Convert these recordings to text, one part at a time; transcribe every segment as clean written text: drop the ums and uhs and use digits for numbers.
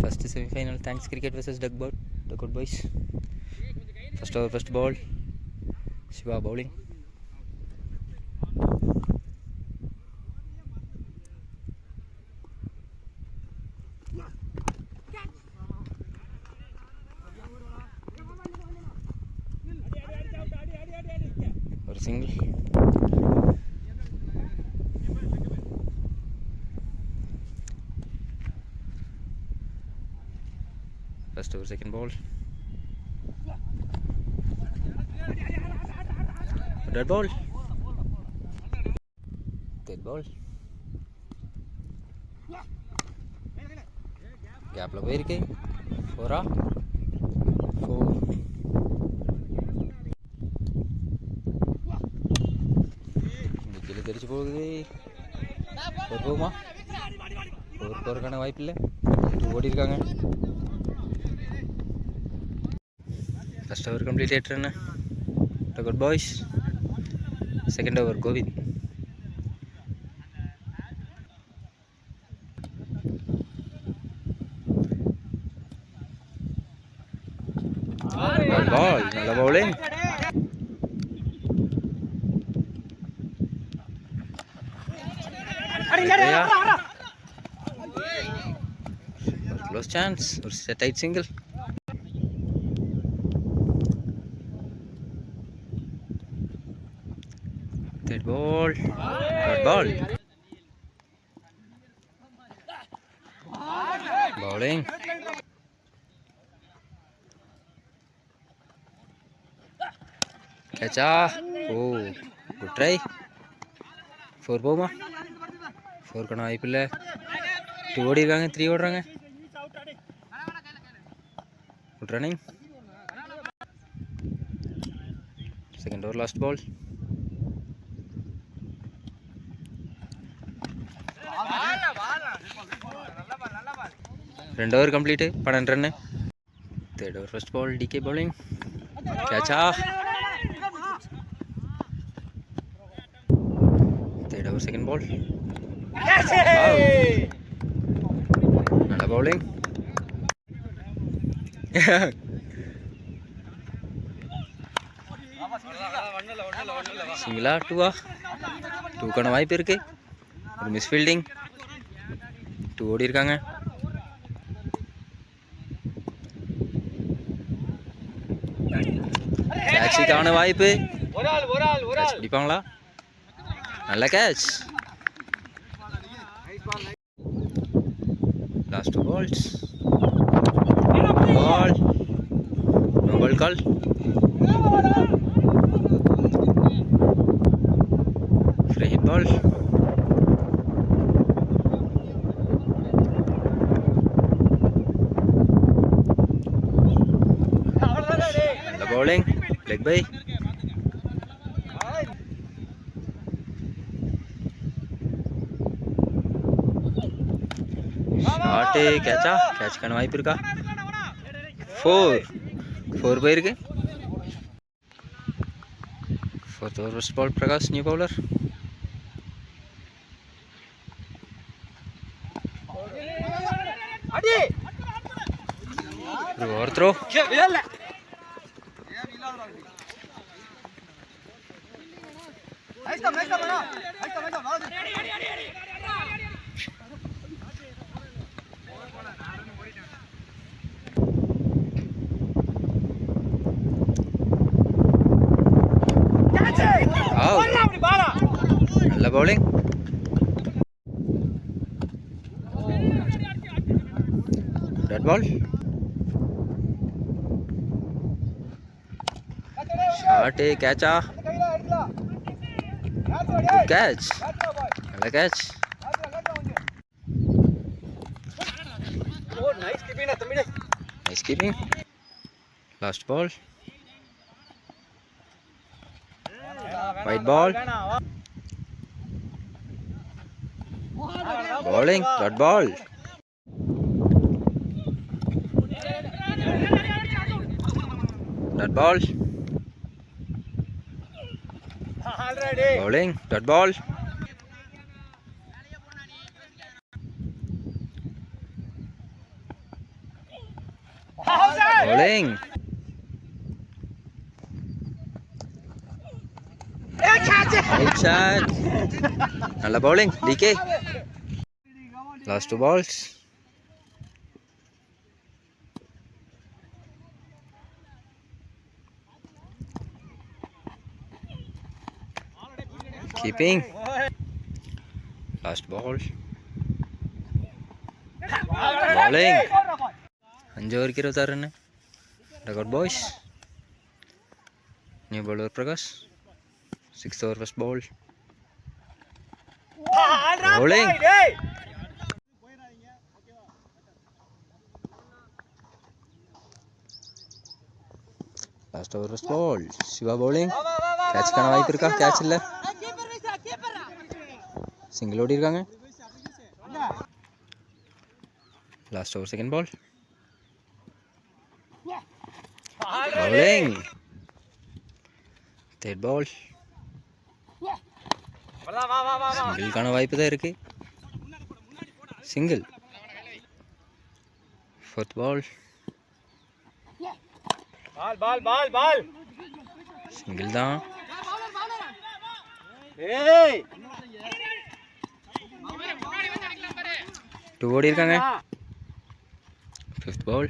First semi-final, Thanks Cricket versus Dugout Boys. First over, first ball. Shiva bowling. Or single. First over, second ball. Third ball. Third ball. Gap la போயிருக்கு. 4 4. இந்த கிளி தெரிச்சு போகுது. போகுமா? போறதுக்கான வாய்ப்பு இல்லை. ஓடி இருக்காங்க. First over completed run. Dugout Boys. Second over Govind. Ball, nalla bowling. Close chance or tight single. Third ball. Third ball. Bowling. Catch. Oh, good try. 4 போமா? 4 கணா வாய்ப்பில்லை. 2 ஓடி இருக்காங்க, 3 ஓடுறாங்க. Good running. Second over, last ball. Second over complete. 12 run. Third over, first ball. DK bowling. Catch. Third over, second ball. Nalla bowling. Single 2 கான வாய்ப்பு இருக்கு. ஒரு miss fielding. 2 ஓடி இருக்காங்க. கேட்சுக்கான வாய்ப்பு. அடிப்பாங்களா? நல்ல catch. Last 2 balls. Ball. No ball call. Free hit ball. The bowling. Leg by. Catch கான வாய்ப்பு இருக்கா? 4 போயிருக்கு. Fourth over, first ball. Prakash, new bowler. Overthrow. நல்ல bowling. Dead ball. Shot catch. Good catch. நல்ல catch. Nice keeping. Last ball. White ball. Bowling. Dot ball. Dot ball. Bowling. Dot ball. bowling. Right shot. Nalla bowling. DK. Last 2 balls. Keeping. Last ball. Bowling. 5 over 26 run. Record boys. New bowler Prakash. 6th over first ball. Bowling. Last over first ball. Shiva bowling. Catch கான வாய்ப்பு இருக்கா? Catch இல்ல. Single ஓடி இருக்காங்க. Last over second ball. Bowling. Third ball. Single கான வாய்ப்பு தான் இருக்கு. Single. Fourth ball. Ball. Single தான். Hey. 2 ஓடி இருக்காங்க. Fifth ball.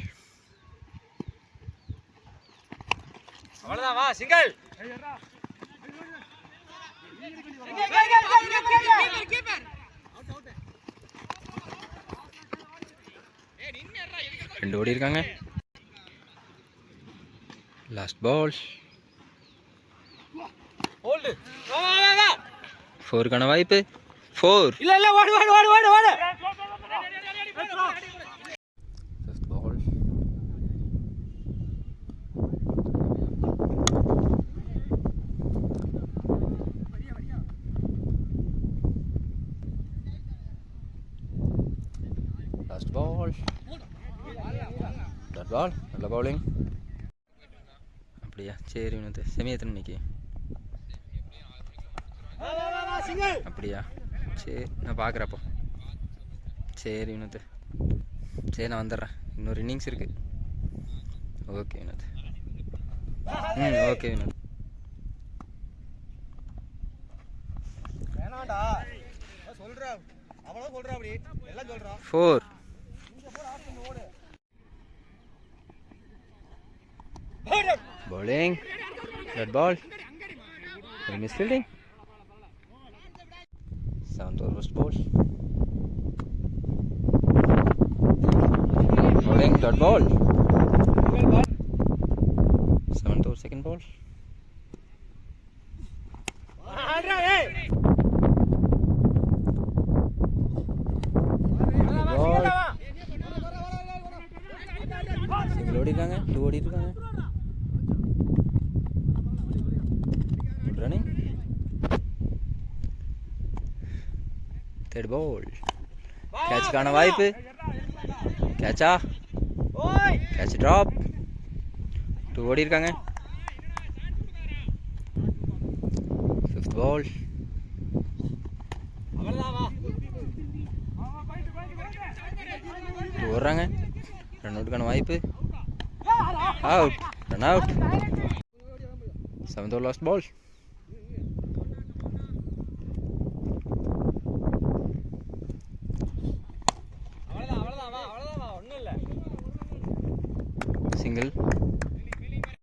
அவ்வளவுதான் வா சிங்கிள். ரெண்டு ஓடி இருக்காங்க. Last ball. ஹோல்ட். வா. 4 கான வாய்ப்பு. 4. இல்ல ஓடு. Fifth ball. Last ball. That ball. நல்ல bowling. அப்படியா? சரி வினோத். செமி எத்தனை இன்னைக்கு? அப்படியா? சரி நான் பார்க்குறப்போ. சரி வினோத். சரி நான் வந்துடுறேன். இன்னொரு இன்னிங்ஸ் இருக்கு. ஓகே வினோத். ஓகே வினோத். வேணாம்டா. சொல்றா. அவளோ சொல்றா அப்படி. எல்லாம் சொல்றா. 4. Bowling. That ball. Miss fielding. 7th over first ball. Bowling. That ball. 7th over second ball. Single ஓடி இருக்காங்க. 2 ஓடி இருக்காங்க. Good running. Third ball. Catch கான வாய்ப்பு. Catch-ஆ? Catch drop. 2 ஓடி இருக்காங்க. Fifth ball. ஓடுறாங்க. ரன் அவுட்டுக்கான வாய்ப்பு. Out. Run out. 7th over last ball. Single.